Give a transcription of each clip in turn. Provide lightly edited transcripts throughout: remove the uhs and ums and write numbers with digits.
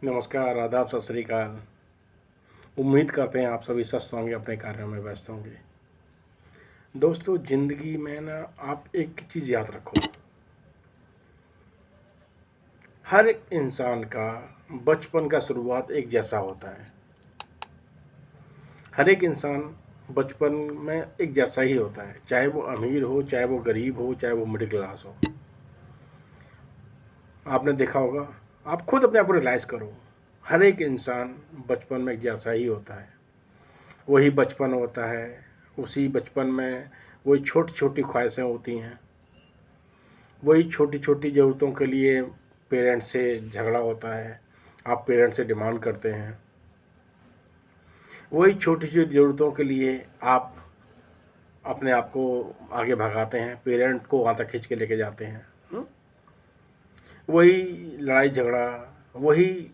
नमस्कार, आदाब, सत श्री अकाल। उम्मीद करते हैं आप सभी स्वस्थ होंगे, अपने कार्यों में व्यस्त होंगे। दोस्तों, ज़िंदगी में ना आप एक चीज़ याद रखो, हर एक इंसान का बचपन का शुरुआत एक जैसा होता है। हर एक इंसान बचपन में एक जैसा ही होता है, चाहे वो अमीर हो, चाहे वो गरीब हो, चाहे वो मिडिल क्लास हो। आपने देखा होगा, आप खुद अपने आप को रियलाइज़ करो, हर एक इंसान बचपन में एक जैसा ही होता है। वही बचपन होता है, उसी बचपन में वही छोटी छोटी ख्वाहिशें होती हैं, वही छोटी छोटी ज़रूरतों के लिए पेरेंट्स से झगड़ा होता है, आप पेरेंट्स से डिमांड करते हैं। वही छोटी छोटी ज़रूरतों के लिए आप अपने आप को आगे भगाते हैं, पेरेंट को वहाँ तक खींच के लेके जाते हैं। वही लड़ाई झगड़ा, वही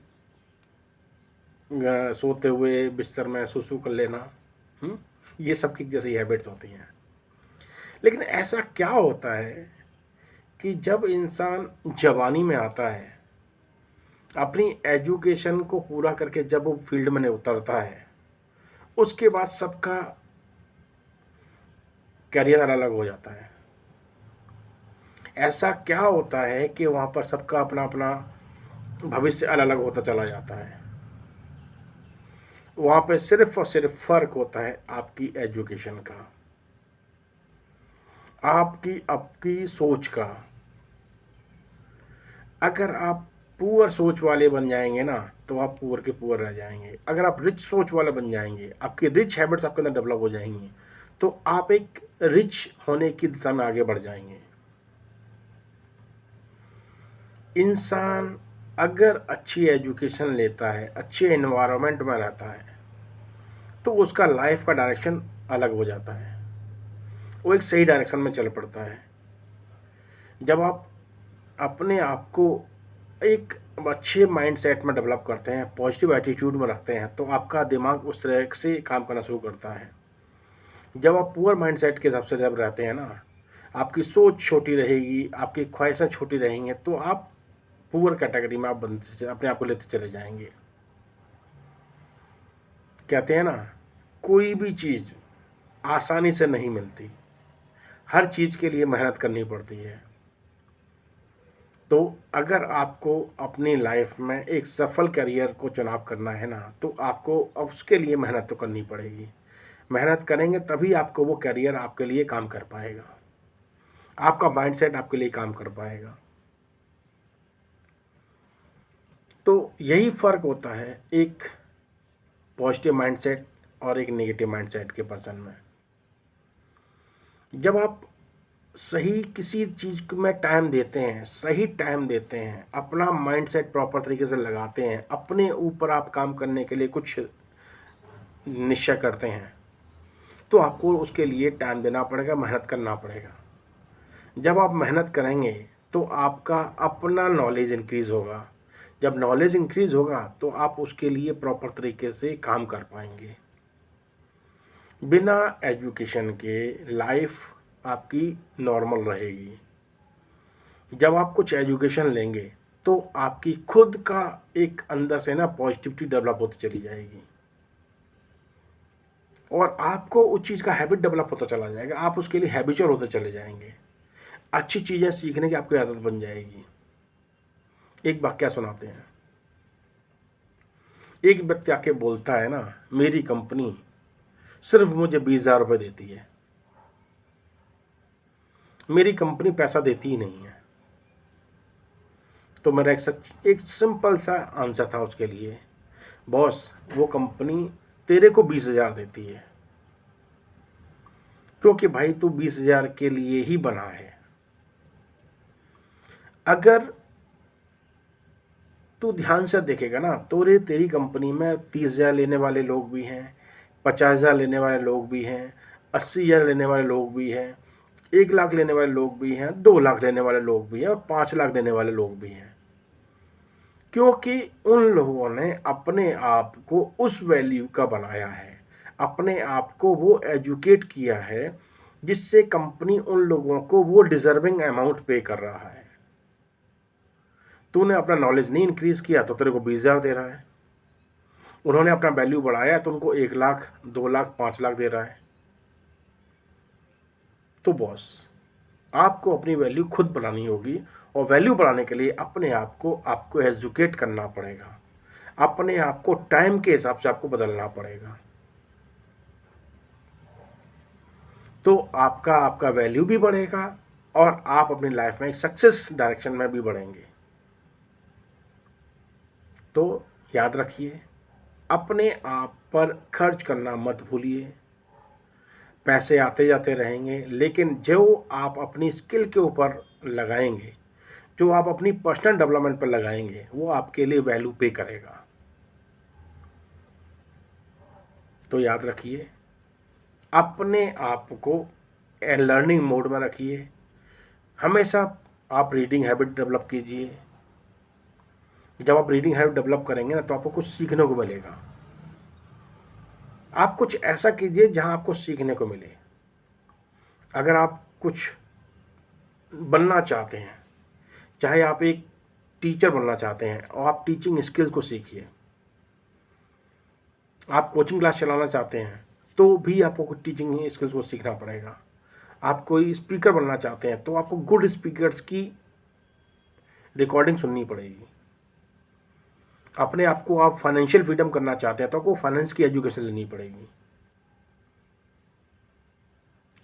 सोते हुए बिस्तर में सुसु कर लेना, ये सब की जैसी हैबिट्स होती हैं। लेकिन ऐसा क्या होता है कि जब इंसान जवानी में आता है, अपनी एजुकेशन को पूरा करके जब वो फील्ड में उतरता है, उसके बाद सबका करियर अलग अलग हो जाता है। ऐसा क्या होता है कि वहाँ पर सबका अपना अपना भविष्य अलग अलग होता चला जाता है। वहाँ पे सिर्फ और सिर्फ फ़र्क होता है आपकी एजुकेशन का, आपकी आपकी सोच का। अगर आप पुअर सोच वाले बन जाएंगे ना, तो आप पुअर के पुअर रह जाएंगे। अगर आप रिच सोच वाले बन जाएंगे, आपकी रिच हैबिट्स आपके अंदर डेवलप हो जाएंगी, तो आप एक रिच होने की दिशा में आगे बढ़ जाएंगे। इंसान अगर अच्छी एजुकेशन लेता है, अच्छे एनवायरनमेंट में रहता है, तो उसका लाइफ का डायरेक्शन अलग हो जाता है, वो एक सही डायरेक्शन में चल पड़ता है। जब आप अपने आप को एक अच्छे माइंड सेट में डेवलप करते हैं, पॉजिटिव एटीट्यूड में रखते हैं, तो आपका दिमाग उस तरह से काम करना शुरू करता है। जब आप पुअर माइंड सेट के हिसाब से जब रहते हैं ना, आपकी सोच छोटी रहेगी, आपकी ख्वाहिशें छोटी रहेंगी, तो आप पुअर कैटेगरी में आप बनते अपने आप को लेते चले जाएंगे। कहते हैं ना, कोई भी चीज़ आसानी से नहीं मिलती, हर चीज़ के लिए मेहनत करनी पड़ती है। तो अगर आपको अपनी लाइफ में एक सफल करियर को चुनाव करना है ना, तो आपको उसके लिए मेहनत तो करनी पड़ेगी। मेहनत करेंगे तभी आपको वो करियर आपके लिए काम कर पाएगा, आपका माइंडसेट आपके लिए काम कर पाएगा। तो यही फ़र्क होता है एक पॉजिटिव माइंडसेट और एक नेगेटिव माइंडसेट के पर्सन में। जब आप सही किसी चीज़ में टाइम देते हैं, सही टाइम देते हैं, अपना माइंडसेट प्रॉपर तरीके से लगाते हैं, अपने ऊपर आप काम करने के लिए कुछ निश्चय करते हैं, तो आपको उसके लिए टाइम देना पड़ेगा, मेहनत करना पड़ेगा। जब आप मेहनत करेंगे तो आपका अपना नॉलेज इंक्रीज़ होगा। जब नॉलेज इंक्रीज़ होगा तो आप उसके लिए प्रॉपर तरीके से काम कर पाएंगे। बिना एजुकेशन के लाइफ आपकी नॉर्मल रहेगी। जब आप कुछ एजुकेशन लेंगे तो आपकी खुद का एक अंदर से ना पॉजिटिविटी डेवलप होती चली जाएगी, और आपको उस चीज़ का हैबिट डेवलप होता चला जाएगा, आप उसके लिए हैबिचुअल होते चले जाएंगे। अच्छी चीज़ें सीखने की आपकी आदत बन जाएगी। एक वाकया सुनाते हैं। एक व्यक्ति आके बोलता है ना, मेरी कंपनी सिर्फ मुझे 20,000 रुपये देती है, मेरी कंपनी पैसा देती ही नहीं है। तो मेरा एक सिंपल सा आंसर था उसके लिए, बॉस वो कंपनी तेरे को 20,000 देती है, क्योंकि भाई तू 20,000 के लिए ही बना है। अगर तू ध्यान से देखेगा ना, तो तेरी कंपनी में 30,000 लेने वाले लोग भी हैं, 50,000 लेने वाले लोग भी हैं, 80,000 लेने वाले लोग भी हैं, 1 लाख लेने वाले लोग भी हैं, 2 लाख लेने वाले लोग भी हैं, और 5 लाख लेने वाले लोग भी हैं। क्योंकि उन लोगों ने अपने आप को उस वैल्यू का बनाया है, अपने आप को वो एजुकेट किया है, जिससे कंपनी उन लोगों को वो डिजर्विंग अमाउंट पे कर रहा है। तूने अपना नॉलेज नहीं इंक्रीज़ किया तो तेरे को 20,000 दे रहा है। उन्होंने अपना वैल्यू बढ़ाया तो उनको 1 लाख, 2 लाख, 5 लाख दे रहा है। तो बॉस, आपको अपनी वैल्यू खुद बनानी होगी, और वैल्यू बढ़ाने के लिए अपने आप को आपको एजुकेट करना पड़ेगा। अपने आप को टाइम के हिसाब से आपको बदलना पड़ेगा। तो आपका वैल्यू भी बढ़ेगा और आप अपनी लाइफ में एक सक्सेस डायरेक्शन में भी बढ़ेंगे। तो याद रखिए, अपने आप पर खर्च करना मत भूलिए। पैसे आते जाते रहेंगे, लेकिन जो आप अपनी स्किल के ऊपर लगाएंगे, जो आप अपनी पर्सनल डेवलपमेंट पर लगाएंगे, वो आपके लिए वैल्यू पे करेगा। तो याद रखिए, अपने आप को लर्निंग मोड में रखिए। हमेशा आप रीडिंग हैबिट डेवलप कीजिए। जब आप रीडिंग हैबिट डेवलप करेंगे ना, तो आपको कुछ सीखने को मिलेगा। आप कुछ ऐसा कीजिए जहां आपको सीखने को मिले। अगर आप कुछ बनना चाहते हैं, चाहे आप एक टीचर बनना चाहते हैं, और आप टीचिंग स्किल्स को सीखिए। आप कोचिंग क्लास चलाना चाहते हैं तो भी आपको कुछ टीचिंग स्किल्स को सीखना पड़ेगा। आप कोई स्पीकर बनना चाहते हैं तो आपको गुड स्पीकर्स की रिकॉर्डिंग सुननी पड़ेगी। अपने आप को आप फाइनेंशियल फ्रीडम करना चाहते हैं तो आपको फाइनेंस की एजुकेशन लेनी पड़ेगी।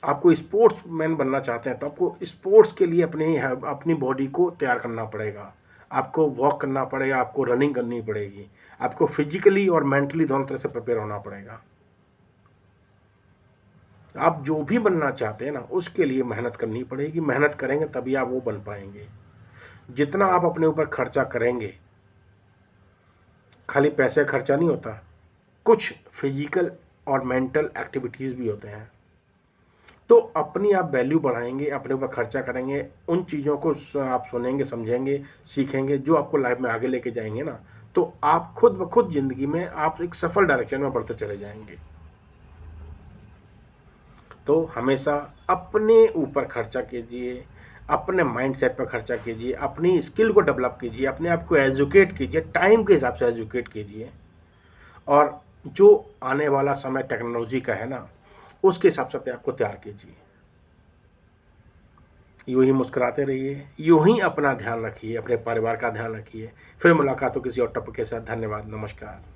आपको स्पोर्ट्स मैन बनना चाहते हैं तो आपको स्पोर्ट्स के लिए अपनी बॉडी को तैयार करना पड़ेगा। आपको वॉक करना पड़ेगा, आपको रनिंग करनी पड़ेगी, आपको फिजिकली और मेंटली दोनों तरह से प्रिपेयर होना पड़ेगा। आप जो भी बनना चाहते हैं ना, उसके लिए मेहनत करनी पड़ेगी। मेहनत करेंगे तभी आप वो बन पाएंगे। जितना आप अपने ऊपर खर्चा करेंगे, खाली पैसे खर्चा नहीं होता, कुछ फिजिकल और मेंटल एक्टिविटीज़ भी होते हैं। तो अपनी आप वैल्यू बढ़ाएंगे, अपने ऊपर खर्चा करेंगे, उन चीज़ों को आप सुनेंगे, समझेंगे, सीखेंगे, जो आपको लाइफ में आगे लेके जाएंगे ना, तो आप खुद ब खुद ज़िंदगी में आप एक सफल डायरेक्शन में बढ़ते चले जाएंगे। तो हमेशा अपने ऊपर खर्चा कीजिए, अपने माइंडसेट पर खर्चा कीजिए, अपनी स्किल को डेवलप कीजिए, अपने आप को एजुकेट कीजिए, टाइम के हिसाब से एजुकेट कीजिए। और जो आने वाला समय टेक्नोलॉजी का है ना, उसके हिसाब से अपने आप को तैयार कीजिए। यूँ ही मुस्कुराते रहिए, यूँ ही अपना ध्यान रखिए, अपने परिवार का ध्यान रखिए। फिर मुलाकात हो किसी और टॉपिक के साथ। धन्यवाद, नमस्कार।